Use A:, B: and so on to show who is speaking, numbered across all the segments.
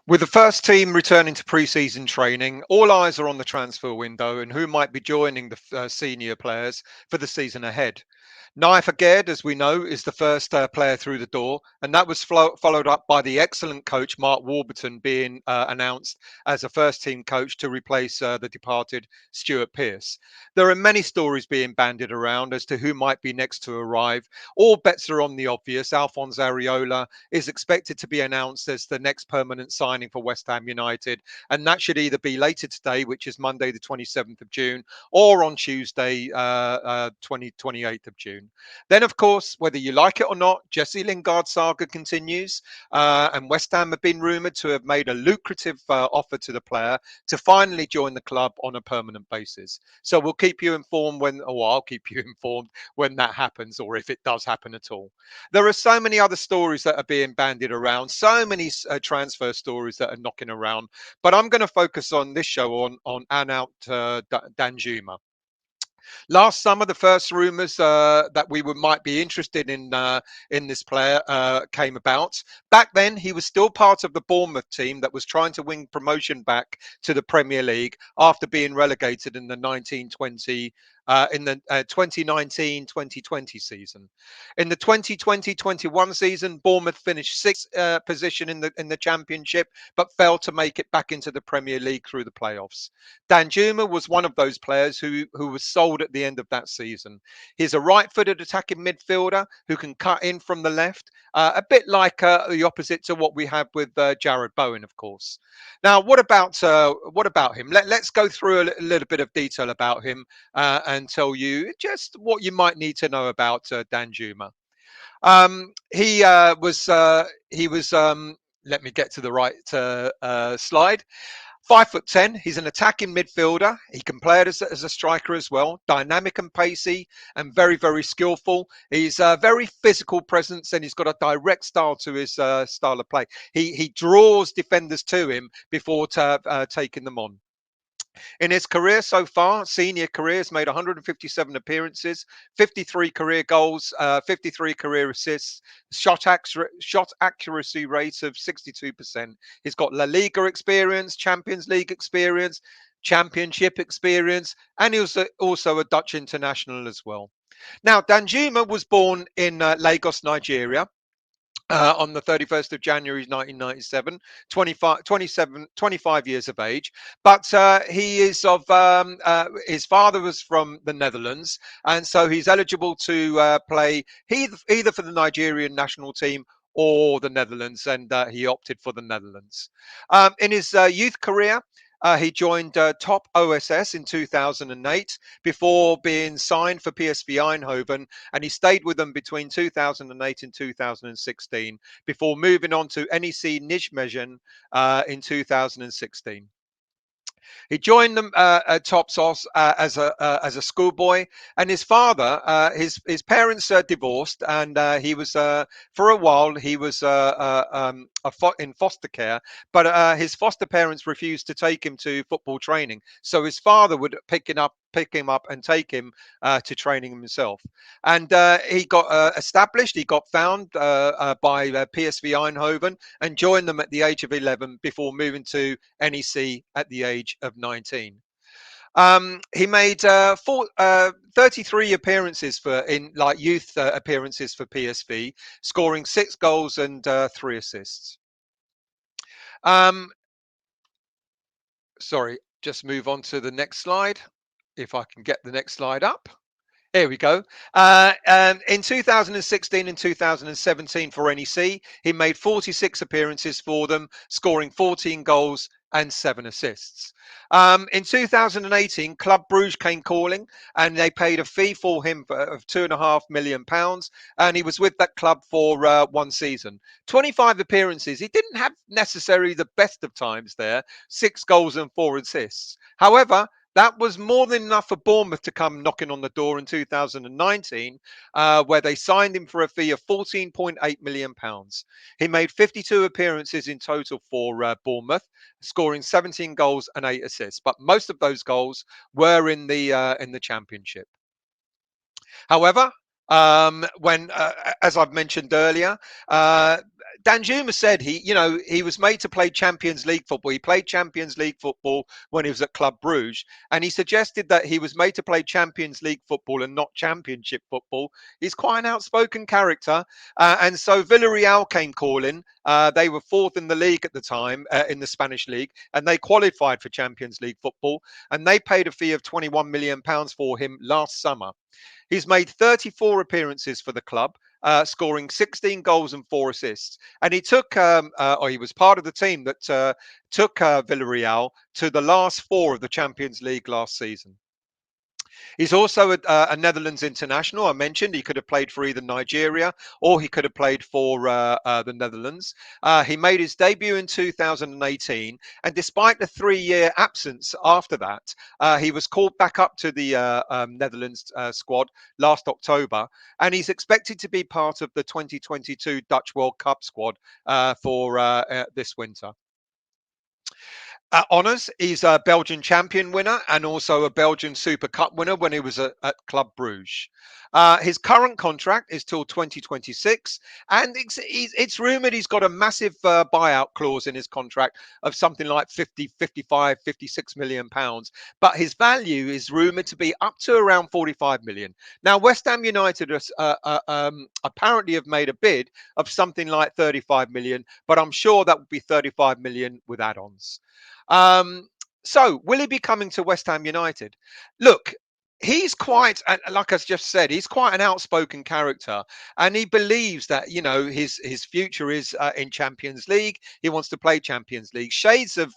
A: With the first team returning to pre-season training, all eyes are on the transfer window and who might be joining the senior players for the season ahead. Naif Aguerd, as we know, is the first player through the door, and that was followed up by the excellent coach Mark Warburton being announced as a first-team coach to replace the departed Stuart Pearce. There are many stories being bandied around as to who might be next to arrive. All bets are on the obvious. Alphonse Areola is expected to be announced as the next permanent signing for West Ham United, and that should either be later today, which is Monday, the 27th of June, or on Tuesday, 28th of June. Then, of course, whether you like it or not, Jesse Lingard's saga continues, and West Ham have been rumoured to have made a lucrative offer to the player to finally join the club on a permanent basis. So we'll keep you informed or I'll keep you informed when that happens, or if it does happen at all. There are so many other stories that are being bandied around, so many transfer stories that are knocking around. But I'm going to focus on this show on Arnaut Danjuma. Last summer, the first rumours that might be interested in this player came about. Back then, he was still part of the Bournemouth team that was trying to win promotion back to the Premier League after being relegated in the 2019-2020 season. In the 2020-21 season, Bournemouth finished sixth position in the Championship, but failed to make it back into the Premier League through the playoffs. Danjuma was one of those players who was sold at the end of that season. He's a right-footed attacking midfielder who can cut in from the left, a bit like the opposite to what we have with Jared Bowen, of course. Now, what about him? Let's go through a little bit of detail about him and tell you just what you might need to know about Danjuma. He was. Let me get to the right slide. 5'10". He's an attacking midfielder. He can play it as a striker as well. Dynamic and pacey, and very, very skillful. He's a very physical presence, and he's got a direct style to his style of play. He draws defenders to him before taking them on. In his career so far, senior career, has made 157 appearances, 53 career goals, 53 career assists, shot accuracy rate of 62%. He's got La Liga experience, Champions League experience, Championship experience, and he was also a Dutch international as well. Now, Danjuma was born in Lagos, Nigeria, on the 31st of January 1997, 25 years of age. But he is his father was from the Netherlands, and so he's eligible to play either for the Nigerian national team or the Netherlands, and he opted for the Netherlands. In his youth career, he joined Top OSS in 2008 before being signed for PSV Eindhoven, and he stayed with them between 2008 and 2016 before moving on to NEC Nijmegen in 2016. He joined them at Topsos as a schoolboy, and his father, his parents divorced, and he was for a while he was in foster care, but his foster parents refused to take him to football training, so his father would pick him up and take him to training himself. And he got established. He got found by PSV Eindhoven and joined them at the age of 11 before moving to NEC at the age of 19. He made 33 appearances youth appearances for PSV, scoring 6 goals and 3 assists. Um, sorry, just move on to the next slide. If I can get the next slide up. Here we go. In 2016 and 2017 for NEC, he made 46 appearances for them, scoring 14 goals and 7 assists. In 2018, Club Bruges came calling, and they paid a fee for him of £2.5 million, and he was with that club for 1 season. 25 appearances. He didn't have necessarily the best of times there, 6 goals and 4 assists. However, that was more than enough for Bournemouth to come knocking on the door in 2019, where they signed him for a fee of £14.8 million. He made 52 appearances in total for Bournemouth, scoring 17 goals and 8 assists. But most of those goals were in the Championship. However, When, as I've mentioned earlier, uh, Danjuma said he was made to play Champions League football. He played Champions League football when he was at Club Bruges, and he suggested that he was made to play Champions League football and not Championship football. He's quite an outspoken character, and so Villareal came calling. They were fourth in the league at the time, in the Spanish league, and they qualified for Champions League football, and they paid a fee of £21 million for him last summer. He's made 34 appearances for the club, scoring 16 goals and 4 assists. And he was part of the team that took Villarreal to the last four of the Champions League last season. He's also a Netherlands international. I mentioned he could have played for either Nigeria or he could have played for the Netherlands. He made his debut in 2018, and despite the 3-year absence after that, he was called back up to the Netherlands squad last October, and he's expected to be part of the 2022 Dutch World Cup squad for this winter. Honours, he's a Belgian champion winner and also a Belgian Super Cup winner when he was at Club Bruges. His current contract is till 2026, and it's rumoured he's got a massive buyout clause in his contract of something like 50, 55, 56 million pounds. But his value is rumoured to be up to around 45 million. Now, West Ham United apparently have made a bid of something like 35 million, but I'm sure that would be 35 million with add-ons. So, will he be coming to West Ham United? Look, he's quite, like I just said, he's quite an outspoken character, and he believes that his future is in Champions League. He wants to play Champions League. Shades of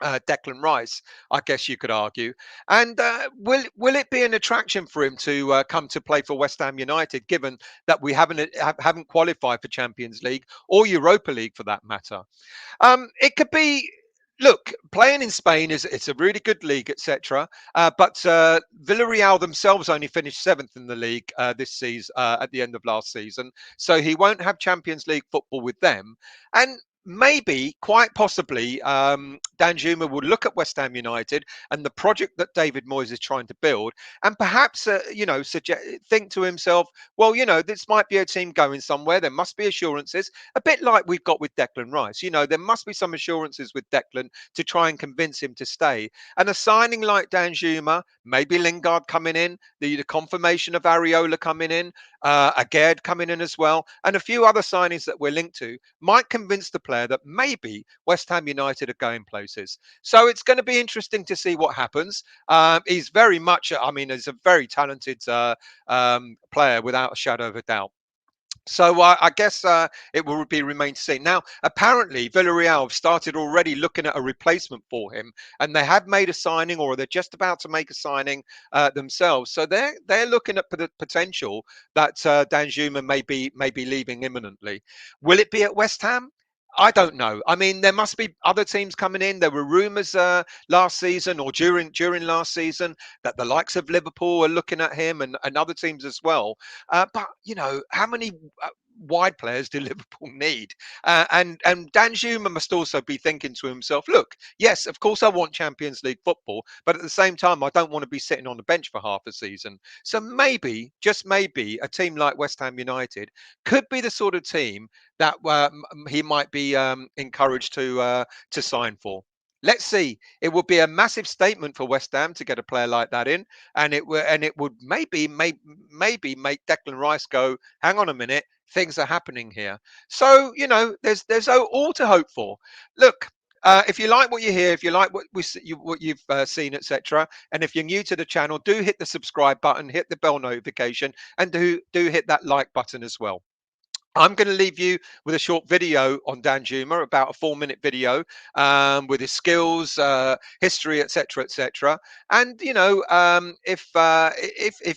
A: Declan Rice, I guess you could argue. And will it be an attraction for him to come to play for West Ham United, given that we haven't qualified for Champions League or Europa League for that matter? It could be. Look, playing in Spain it's a really good league, etc. But Villarreal themselves only finished seventh in the league this season at the end of last season, so he won't have Champions League football with them. And maybe, quite possibly, Danjuma will look at West Ham United and the project that David Moyes is trying to build, and perhaps think to himself, well, this might be a team going somewhere. There must be assurances, a bit like we've got with Declan Rice. There must be some assurances with Declan to try and convince him to stay. And a signing like Danjuma, maybe Lingard coming in, the confirmation of Areola coming in, Aguerd coming in as well, and a few other signings that we're linked to might convince the player that maybe West Ham United are going places. So it's going to be interesting to see what happens. He's very much, he's a very talented player without a shadow of a doubt. So I guess it will remain to see. Now, apparently, Villarreal have started already looking at a replacement for him, and they have made a signing, or they're just about to make a signing themselves. So they're looking at the potential that Danjuma may be leaving imminently. Will it be at West Ham? I don't know. There must be other teams coming in. There were rumours last season or during last season that the likes of Liverpool are looking at him and other teams as well. But how many wide players do Liverpool need? And Danjuma must also be thinking to himself, look, yes, of course I want Champions League football, but at the same time, I don't want to be sitting on the bench for half a season. So maybe, just maybe, a team like West Ham United could be the sort of team that he might be encouraged to sign for. Let's see. It would be a massive statement for West Ham to get a player like that in, and it would maybe make Declan Rice go, hang on a minute, things are happening here. So there's all to hope for. Look. If you like what you hear, if you like what you've seen, etc., and if you're new to the channel, do hit the subscribe button, hit the bell notification, and do hit that like button as well. I'm going to leave you with a short video on Danjuma, about a 4-minute video with his skills, history, etc., etc. And if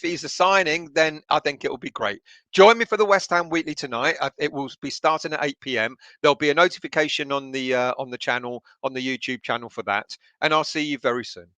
A: he's a signing, then I think it will be great. Join me for the West Ham Weekly tonight. It will be starting at 8 p.m. There'll be a notification on the channel, on the YouTube channel for that, and I'll see you very soon.